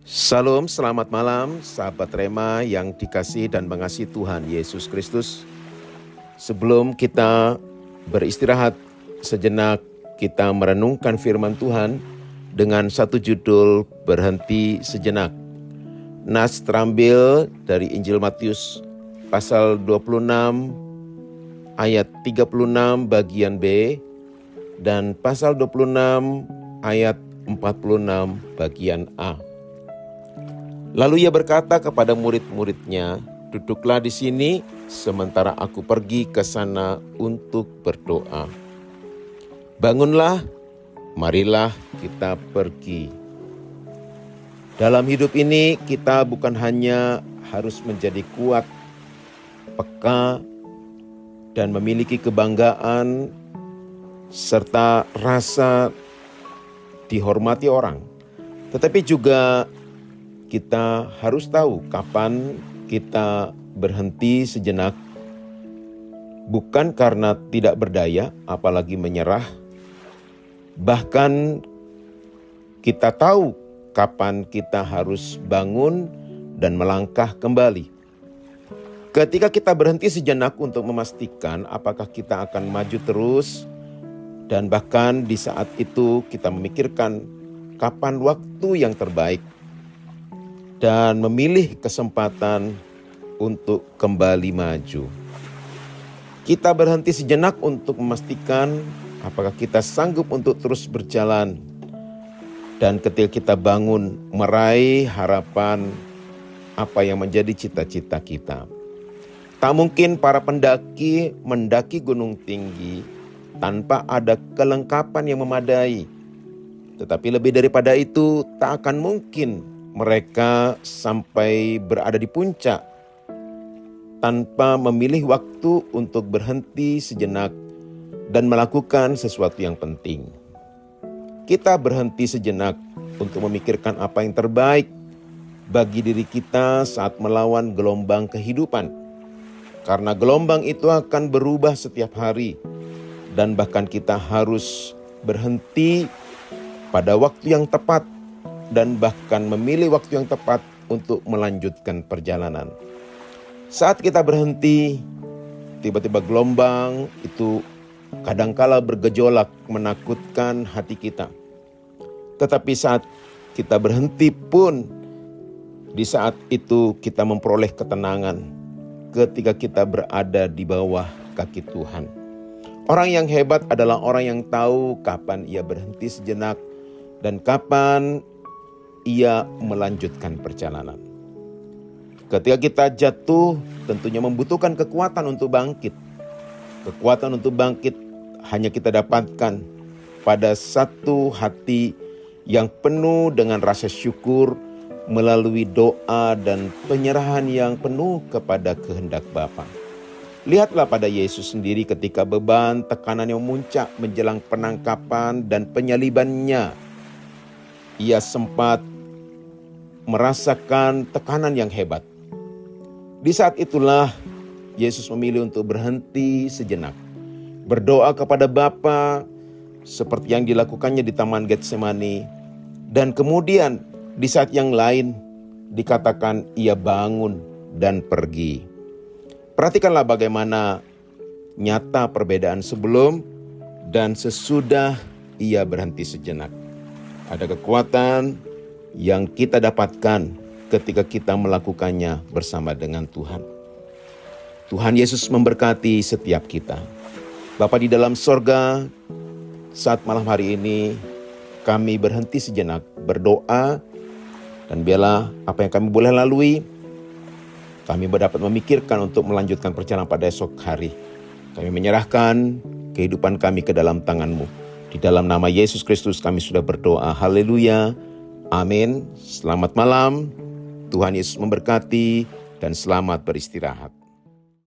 Salam, selamat malam sahabat Rema yang dikasihi dan mengasihi Tuhan Yesus Kristus. Sebelum kita beristirahat sejenak, kita merenungkan firman Tuhan dengan satu judul berhenti sejenak. Nas terambil dari Injil Matius pasal 26 ayat 36 bagian B dan pasal 26 ayat 46 bagian A. Lalu ia berkata kepada murid-muridnya, "Duduklah di sini sementara aku pergi ke sana untuk berdoa." Bangunlah, marilah kita pergi. Dalam hidup ini kita bukan hanya harus menjadi kuat, peka, dan memiliki kebanggaan serta rasa dihormati orang, tetapi juga kita harus tahu kapan kita berhenti sejenak, bukan karena tidak berdaya, apalagi menyerah. Bahkan kita tahu kapan kita harus bangun dan melangkah kembali. Ketika kita berhenti sejenak untuk memastikan apakah kita akan maju terus, dan bahkan di saat itu kita memikirkan kapan waktu yang terbaik, dan memilih kesempatan untuk kembali maju. Kita berhenti sejenak untuk memastikan apakah kita sanggup untuk terus berjalan. Dan ketika kita bangun meraih harapan apa yang menjadi cita-cita kita. Tak mungkin para pendaki mendaki gunung tinggi tanpa ada kelengkapan yang memadai. Tetapi lebih daripada itu, tak akan mungkin mereka sampai berada di puncak tanpa memilih waktu untuk berhenti sejenak dan melakukan sesuatu yang penting. Kita berhenti sejenak untuk memikirkan apa yang terbaik bagi diri kita saat melawan gelombang kehidupan. Karena gelombang itu akan berubah setiap hari dan bahkan kita harus berhenti pada waktu yang tepat dan bahkan memilih waktu yang tepat untuk melanjutkan perjalanan. Saat kita berhenti, tiba-tiba gelombang itu kadangkala bergejolak menakutkan hati kita. Tetapi saat kita berhenti pun, di saat itu kita memperoleh ketenangan ketika kita berada di bawah kaki Tuhan. Orang yang hebat adalah orang yang tahu kapan ia berhenti sejenak dan kapan ia melanjutkan perjalanan. Ketika kita jatuh, tentunya membutuhkan kekuatan untuk bangkit. Kekuatan untuk bangkit hanya kita dapatkan pada satu hati yang penuh dengan rasa syukur melalui doa dan penyerahan yang penuh kepada kehendak Bapa. Lihatlah pada Yesus sendiri ketika beban tekanan yang memuncak menjelang penangkapan dan penyalibannya. Ia sempat merasakan tekanan yang hebat. Di saat itulah Yesus memilih untuk berhenti sejenak, berdoa kepada Bapa seperti yang dilakukannya di Taman Getsemani, dan kemudian di saat yang lain dikatakan ia bangun dan pergi. Perhatikanlah bagaimana nyata perbedaan sebelum dan sesudah ia berhenti sejenak. Ada kekuatan yang kita dapatkan ketika kita melakukannya bersama dengan Tuhan. Tuhan Yesus memberkati setiap kita. Bapa di dalam sorga, saat malam hari ini kami berhenti sejenak berdoa, dan biarlah apa yang kami boleh lalui, kami dapat memikirkan untuk melanjutkan perjalanan pada esok hari. Kami menyerahkan kehidupan kami ke dalam tangan-Mu. Di dalam nama Yesus Kristus kami sudah berdoa. Haleluya. Amin. Selamat malam. Tuhan Yesus memberkati dan selamat beristirahat.